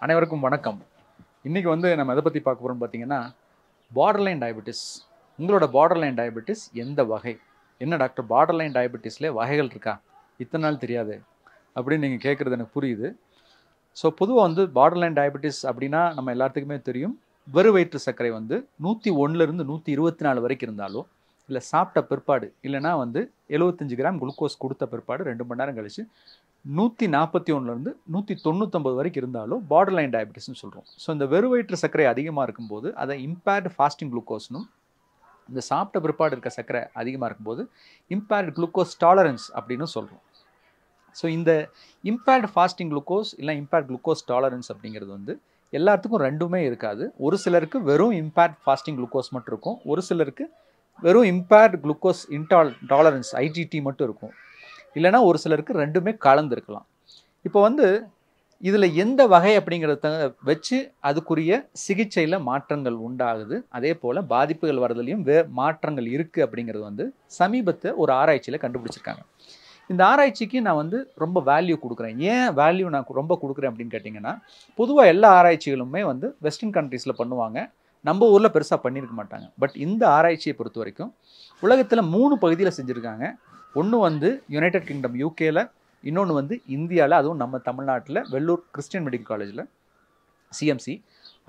அனைவருக்கும் வணக்கம். இன்றைக்கி நம்ம எதை பற்றி பார்க்க போகிறோம்னு பார்த்தீங்கன்னா, பார்டர்லைன் டயபெட்டிஸ். உங்களோட பார்டர்லைன் டயபெட்டிஸ் எந்த வகை? என்ன டாக்டர் பார்டர்லைன் டயபெட்டிஸ்லேயே வகைகள் இருக்கா? இத்தனை நாள் தெரியாது அப்படின்னு நீங்கள் கேட்குறது எனக்கு புரியுது. ஸோ பொதுவாக பார்டர்லைன் டயபெட்டிஸ் அப்படின்னா நம்ம எல்லாத்துக்குமே தெரியும். வெறு வயிற்று சர்க்கரை 101லேருந்து 124 வரைக்கும் இருந்தாலோ, இல்லை சாப்பிட்ட பிற்பாடு இல்லைனா 75 கிராம் குளுக்கோஸ் கொடுத்த பிற்பாடு 2 மணி நேரம் கழிச்சு 141லேருந்து 199 வரைக்கும் இருந்தாலும் பார்டர்லைன் டயபெட்டிஸ்னு சொல்கிறோம். ஸோ இந்த வெறு வயிற்று சர்க்கரை அதிகமாக இருக்கும்போது அதை இம்பேர்டு ஃபாஸ்டிங் குளுக்கோஸ்னும், இந்த சாப்பிட்ட பிற்பாடு இருக்க சர்க்கரை அதிகமாக இருக்கும்போது இம்பேர்டு குளுக்கோஸ் டாலரன்ஸ் அப்படின்னு சொல்கிறோம். ஸோ இந்த இம்பேர்டு ஃபாஸ்டிங் குளுக்கோஸ் இல்லை இம்பேர்டு குளுக்கோஸ் டாலரன்ஸ் அப்படிங்கிறது எல்லாத்துக்கும் ரெண்டுமே இருக்காது. ஒரு சிலருக்கு வெறும் இம்பேர்டு ஃபாஸ்டிங் குளுக்கோஸ் மட்டும் இருக்கும், ஒரு சிலருக்கு வெறும் இம்பேர்டு குளுக்கோஸ் டாலரன்ஸ் ஐஜிடி மட்டும் இருக்கும், இல்லைனா ஒரு சிலருக்கு ரெண்டுமே கலந்துருக்கலாம். இப்போ இதில் எந்த வகை அப்படிங்கிறத வச்சு அதுக்குரிய சிகிச்சையில் மாற்றங்கள் உண்டாகுது. அதே போல் பாதிப்புகள் வரதுலையும் மாற்றங்கள் இருக்குது அப்படிங்கிறது சமீபத்தில் ஒரு ஆராய்ச்சியில் கண்டுபிடிச்சிருக்காங்க. இந்த ஆராய்ச்சிக்கு நான் ரொம்ப வேல்யூ கொடுக்குறேன். ஏன் வேல்யூ நான் ரொம்ப கொடுக்குறேன் அப்படின்னு கேட்டிங்கன்னா, பொதுவாக எல்லா ஆராய்ச்சிகளுமே வெஸ்டர்ன் கண்ட்ரீஸில் பண்ணுவாங்க, நம்ம ஊரில் பெருசாக பண்ணியிருக்க மாட்டாங்க. பட் இந்த ஆராய்ச்சியை பொறுத்த வரைக்கும் உலகத்தில் 3 பகுதியில் செஞ்சுருக்காங்க. ஒன்று யுனைடெட் கிங்டம் யூகேல, இன்னொன்று இந்தியாவில், அதுவும் நம்ம தமிழ்நாட்டில் வெள்ளூர் கிறிஸ்டியன் மெடிக்கல் காலேஜில் சிஎம்சி,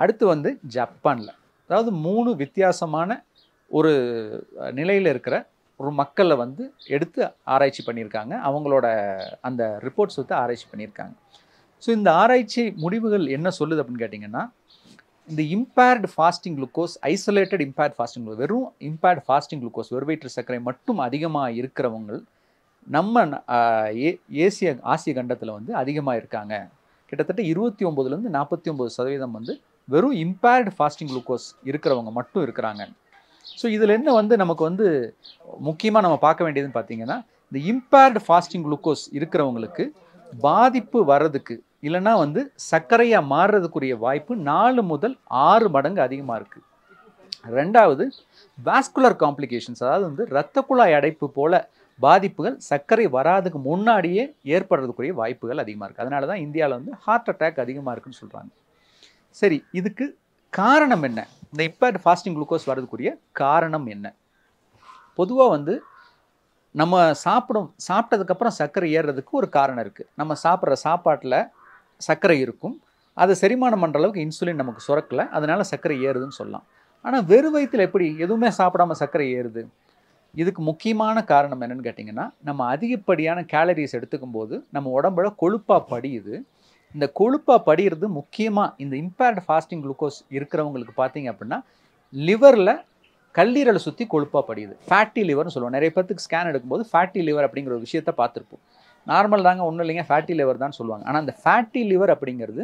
அடுத்து ஜப்பானில். அதாவது 3 வித்தியாசமான ஒரு நிலையில் இருக்கிற ஒரு மக்களை எடுத்து ஆராய்ச்சி பண்ணியிருக்காங்க. அவங்களோட அந்த ரிப்போர்ட்ஸ் ஆராய்ச்சி பண்ணியிருக்காங்க. ஸோ இந்த ஆராய்ச்சி முடிவுகள் என்ன சொல்லுது அப்படின்னு கேட்டிங்கன்னா, இந்த impaired fasting glucose, isolated impaired fasting glucose, வெறும் இம்பேர்டு ஃபாஸ்டிங் குளுக்கோஸ் வெறுவயிற்று சர்க்கரை மட்டும் அதிகமாக இருக்கிறவங்க நம்ம ஆசிய கண்டத்தில் அதிகமாக இருக்காங்க. கிட்டத்தட்ட 29லேருந்து 49% வெறும் இம்பேர்டு ஃபாஸ்டிங் குளுக்கோஸ் இருக்கிறவங்க மட்டும் இருக்கிறாங்க. ஸோ இதில் என்ன நமக்கு முக்கியமாக நம்ம பார்க்க வேண்டியதுன்னு பார்த்தீங்கன்னா, இந்த இம்பேர்டு ஃபாஸ்டிங் குளுக்கோஸ் இருக்கிறவங்களுக்கு பாதிப்பு வர்றதுக்கு இல்லைனா சர்க்கரையாக மாறுறதுக்குரிய வாய்ப்பு 4 முதல் 6 மடங்கு அதிகமாக இருக்குது. ரெண்டாவது, வாஸ்குலர் காம்ப்ளிகேஷன்ஸ், அதாவது இரத்த குழாய் அடைப்பு போல் பாதிப்புகள் சர்க்கரை வராதுக்கு முன்னாடியே ஏற்படுறதுக்குரிய வாய்ப்புகள் அதிகமாக இருக்குது. அதனால தான் இந்தியாவில் ஹார்ட் அட்டாக் அதிகமாக இருக்குன்னு சொல்கிறாங்க. சரி, இதுக்கு காரணம் என்ன? இந்த இம்பேர்டு ஃபாஸ்டிங் குளுக்கோஸ் வர்றதுக்குரிய காரணம் என்ன? பொதுவாக நம்ம சாப்பிட்டதுக்கப்புறம் சர்க்கரை ஏறுறதுக்கு ஒரு காரணம் இருக்குது. நம்ம சாப்பிட்ற சாப்பாட்டில் சர்க்கரை இருக்கும், அதை செரிமானம் பண்ணுற அளவுக்கு இன்சுலின் நமக்கு சுரக்கலை, அதனால் சர்க்கரை ஏறுதுன்னு சொல்லலாம். ஆனால் வெறு வயிற்றில் எப்படி எதுவுமே சாப்பிடாமல் சர்க்கரை ஏறுது? இதுக்கு முக்கியமான காரணம் என்னென்னு கேட்டிங்கன்னா, நம்ம அதிகப்படியான கேலரிஸ் எடுத்துக்கும் போது நம்ம உடம்புல கொழுப்பாக படியுது. இந்த கொழுப்பாக படிகிறது முக்கியமாக இந்த இம்பேர்டு ஃபாஸ்டிங் குளுக்கோஸ் இருக்கிறவங்களுக்கு பார்த்தீங்க அப்படின்னா லிவரில், கல்லீரலை சுற்றி கொழுப்பாக படியுது. ஃபேட்டி லிவர்னு சொல்லுவோம். நிறைய பேருக்கு ஸ்கேன் எடுக்கும்போது ஃபேட்டி லிவர் அப்படிங்கிற ஒரு விஷயத்தை பார்த்துருப்போம். நார்மல் தாங்க, ஒன்றும் இல்லைங்க, ஃபேட்டி லிவர் தான் சொல்லுவாங்க. ஆனால் அந்த ஃபேட்டி லிவர் அப்படிங்கிறது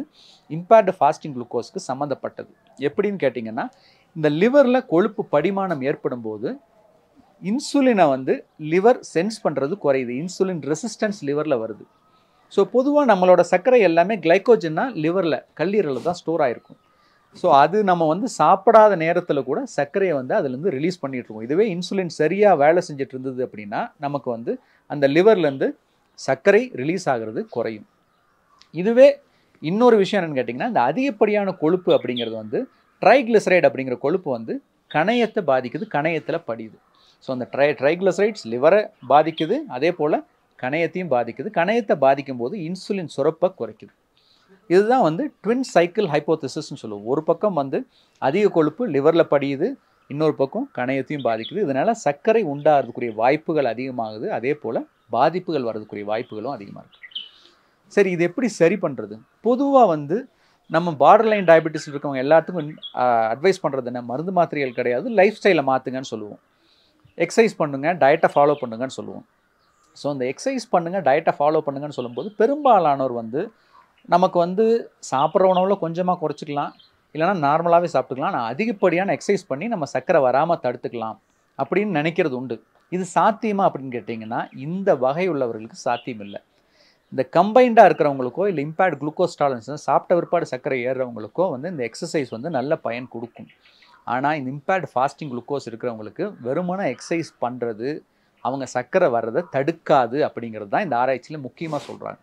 இம்பேர்டு ஃபாஸ்டிங் குளுக்கோஸ்க்கு சம்மந்தப்பட்டது. எப்படின்னு கேட்டிங்கன்னா, இந்த லிவரில் கொழுப்பு படிமானம் ஏற்படும் போது இன்சுலினை லிவர் சென்ஸ் பண்ணுறது குறையுது. இன்சுலின் ரெசிஸ்டன்ஸ் லிவரில் வருது. ஸோ பொதுவாக நம்மளோட சர்க்கரை எல்லாமே கிளைக்கோஜன்னா லிவரில், கல்லீரலில் தான் ஸ்டோர் ஆகிருக்கும். ஸோ அது நம்ம சாப்பிடாத நேரத்தில் கூட சர்க்கரையை அதுலேருந்து ரிலீஸ் பண்ணிகிட்ருக்கோம். இதுவே இன்சுலின் சரியாக வேலை செஞ்சுட்டு இருந்தது அப்படின்னா நமக்கு அந்த லிவர்லேருந்து சர்க்கரை ரிலீஸ் ஆகிறது குறையும். இதுவே இன்னொரு விஷயம் என்னென்னு கேட்டிங்கன்னா, இந்த அதிகப்படியான கொழுப்பு அப்படிங்கிறது ட்ரைக்ளிசரைடு அப்படிங்கிற கொழுப்பு கணையத்தை பாதிக்குது, கணையத்தில் படியுது. ஸோ அந்த ட்ரைக்ளிசரைட்ஸ் லிவரை பாதிக்குது, அதே போல் கணையத்தையும் பாதிக்குது. கணையத்தை பாதிக்கும் போது இன்சுலின் சுரப்பை குறைக்குது. இதுதான் ட்வின் சைக்கிள் ஹைப்போதசிஸ்ன்னு சொல்லுவோம். ஒரு பக்கம் அதிக கொழுப்பு லிவரில் படியுது, இன்னொரு பக்கம் கணையத்தையும் பாதிக்குது. இதனால் சர்க்கரை உண்டாகிறதுக்குரிய வாய்ப்புகள் அதிகமாகுது, அதே போல் பாதிப்புகள் வர்றதுக்குரிய வாய்ப்புகளும் அதிகமாக இருக்குது. சரி, இது எப்படி சரி பண்ணுறது? பொதுவாக நம்ம பார்டர்லைன் டயபெட்டிஸ் இருக்கவங்க எல்லாத்துக்கும் அட்வைஸ் பண்ணுறது என்ன? மருந்து மாத்திரைகள் கிடையாது, லைஃப் ஸ்டைலை மாற்றுங்கன்னு சொல்லுவோம். எக்ஸசைஸ் பண்ணுங்கள், டயட்டை ஃபாலோ பண்ணுங்கன்னு சொல்லுவோம். ஸோ அந்த எக்ஸசைஸ் பண்ணுங்கள், டயட்டை ஃபாலோ பண்ணுங்கன்னு சொல்லும்போது பெரும்பாலானோர் நமக்கு சாப்பிட்ற உணவில் கொஞ்சமாக குறைச்சிக்கலாம், இல்லைனா நார்மலாகவே சாப்பிட்டுக்கலாம், ஆனால் அதிகப்படியான எக்ஸசைஸ் பண்ணி நம்ம சர்க்கரை வராமல் தடுத்துக்கலாம் அப்படின்னு நினைக்கிறது உண்டு. இது சாத்தியமா அப்படின்னு கேட்டிங்கன்னா, இந்த வகை உள்ளவர்களுக்கு சாத்தியம் இல்லை. இந்த கம்பைண்டாக இருக்கிறவங்களுக்கோ இல்லை இம்பேர்டு குளுக்கோஸ் டாலரன்ஸ் சாப்பிட்ட பிற்பாடு சர்க்கரை ஏறுறவங்களுக்கோ இந்த எக்ஸசைஸ் நல்ல பயன் கொடுக்கும். ஆனால் இந்த இம்பேர்டு ஃபாஸ்டிங் குளுக்கோஸ் இருக்கிறவங்களுக்கு வெறுமனே எக்ஸசைஸ் பண்ணுறது அவங்க சர்க்கரை வர்றதை தடுக்காது அப்படிங்கிறது தான் இந்த ஆராய்ச்சியில் முக்கியமாக சொல்கிறாங்க.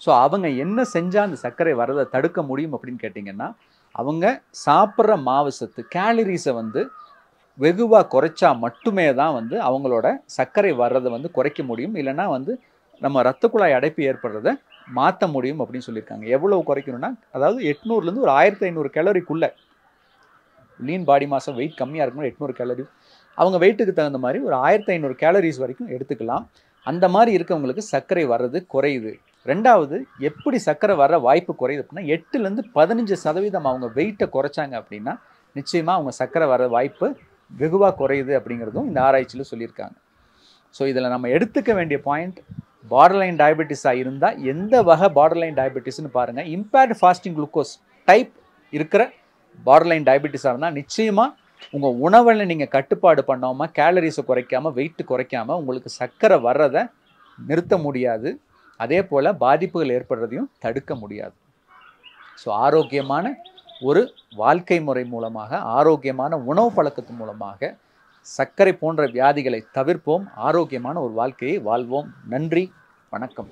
ஸோ அவங்க என்ன செஞ்சால் அந்த சர்க்கரை வரதை தடுக்க முடியும் அப்படின்னு கேட்டிங்கன்னா, அவங்க சாப்பிட்ற மாவு சத்து கேலரிஸை வந்து வெகுவாக குறைச்சா மட்டுமே தான் வந்து அவங்களோட சர்க்கரை வர்றதை வந்து குறைக்க முடியும். இல்லைனா வந்து நம்ம ரத்த குழாய் அடைப்பு ஏற்படுறத மாற்ற முடியும் அப்படின்னு சொல்லியிருக்காங்க. எவ்வளவு குறைக்கணும்னா, அதாவது 800லேருந்து ஒரு 1500 கேலரிக்குள்ள லீன் பாடி மாசம் வெயிட் கம்மியாக இருக்கணும் 800 கேலரி. அவங்க வெயிட்டுக்கு தகுந்த மாதிரி ஒரு 1500 கேலரிஸ் வரைக்கும் எடுத்துக்கலாம். அந்த மாதிரி இருக்கவங்களுக்கு சர்க்கரை வர்றது குறையுது. ரெண்டாவது, எப்படி சர்க்கரை வர வாய்ப்பு குறையுது அப்படின்னா, 8லேருந்து 15% அவங்க வெயிட்டை குறைச்சாங்க அப்படின்னா நிச்சயமாக அவங்க சர்க்கரை வர வாய்ப்பு வெகுவாக குறையுது அப்படிங்கிறதும் இந்த ஆராய்ச்சியில் சொல்லியிருக்காங்க. ஸோ இதில் நம்ம எடுத்துக்க வேண்டிய பாயிண்ட், பார்டர்லைன் டயபெட்டிஸாக இருந்தால் எந்த வகை பார்டர்லைன் டயபெட்டிஸ்னு பாருங்கள். இம்பேர்டு ஃபாஸ்டிங் குளுக்கோஸ் டைப் இருக்கிற பார்டர்லைன் டயபெட்டிஸாக இருந்தால் நிச்சயமாக உங்கள் உணவில் நீங்கள் கட்டுப்பாடு பண்ணாமல், கேலரிஸை குறைக்காமல், வெயிட்டு குறைக்காமல் உங்களுக்கு சர்க்கரை வர்றதை நிறுத்த முடியாது. அதே போல் பாதிப்புகள் ஏற்படுறதையும் தடுக்க முடியாது. ஸோ ஆரோக்கியமான ஒரு வாழ்க்கை முறை மூலமாக, ஆரோக்கியமான உணவு பழக்கத்து மூலமாக சர்க்கரை போன்ற வியாதிகளை தவிர்ப்போம். ஆரோக்கியமான ஒரு வாழ்க்கையை வாழ்வோம். நன்றி, வணக்கம்.